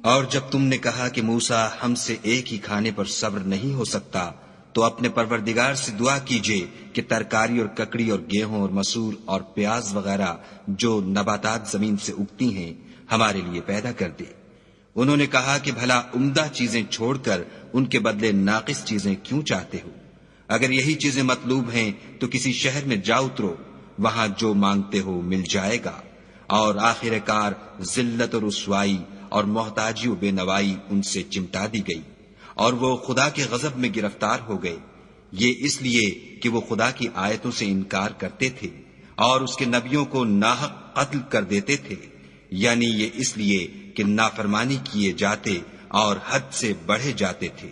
اور جب تم نے کہا کہ موسیٰ ہم سے ایک ہی کھانے پر صبر نہیں ہو سکتا تو اپنے پروردگار سے دعا کیجئے کہ ترکاری اور ککڑی اور گیہوں اور مسور اور پیاز وغیرہ جو نباتات زمین سے اگتی ہیں ہمارے لیے پیدا کر دے۔ انہوں نے کہا کہ بھلا عمدہ چیزیں چھوڑ کر ان کے بدلے ناقص چیزیں کیوں چاہتے ہو؟ اگر یہی چیزیں مطلوب ہیں تو کسی شہر میں جا اترو، وہاں جو مانگتے ہو مل جائے گا، اور آخر کار ذلت اور رسوائی اور محتاجی و بے نوائی ان سے چمٹا دی گئی، اور وہ خدا کے غضب میں گرفتار ہو گئے۔ یہ اس لیے کہ وہ خدا کی آیتوں سے انکار کرتے تھے اور اس کے نبیوں کو ناحق قتل کر دیتے تھے، یعنی یہ اس لیے کہ نافرمانی کیے جاتے اور حد سے بڑھے جاتے تھے۔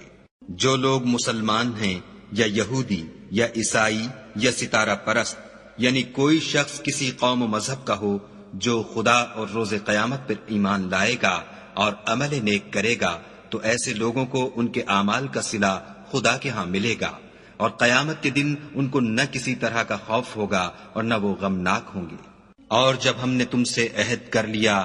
جو لوگ مسلمان ہیں یا یہودی یا عیسائی یا ستارہ پرست، یعنی کوئی شخص کسی قوم و مذہب کا ہو، جو خدا اور روز قیامت پر ایمان لائے گا اور عمل نیک کرے گا تو ایسے لوگوں کو ان کے اعمال کا صلہ خدا کے ہاں ملے گا، اور قیامت کے دن ان کو نہ کسی طرح کا خوف ہوگا اور نہ وہ غمناک ہوں گے۔ اور جب ہم نے تم سے عہد کر لیا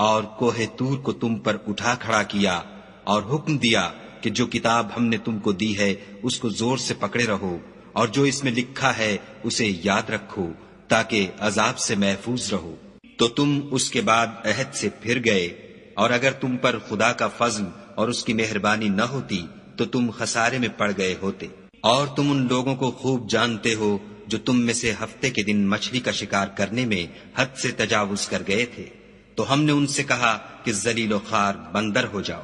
اور کوہ طور کو تم پر اٹھا کھڑا کیا اور حکم دیا کہ جو کتاب ہم نے تم کو دی ہے اس کو زور سے پکڑے رہو، اور جو اس میں لکھا ہے اسے یاد رکھو تاکہ عذاب سے محفوظ رہو، تو تم اس کے بعد عہد سے پھر گئے، اور اگر تم پر خدا کا فضل اور اس کی مہربانی نہ ہوتی تو تم خسارے میں پڑ گئے ہوتے۔ اور تم ان لوگوں کو خوب جانتے ہو جو تم میں سے ہفتے کے دن مچھلی کا شکار کرنے میں حد سے تجاوز کر گئے تھے، تو ہم نے ان سے کہا کہ ذلیل و خوار بندر ہو جاؤ۔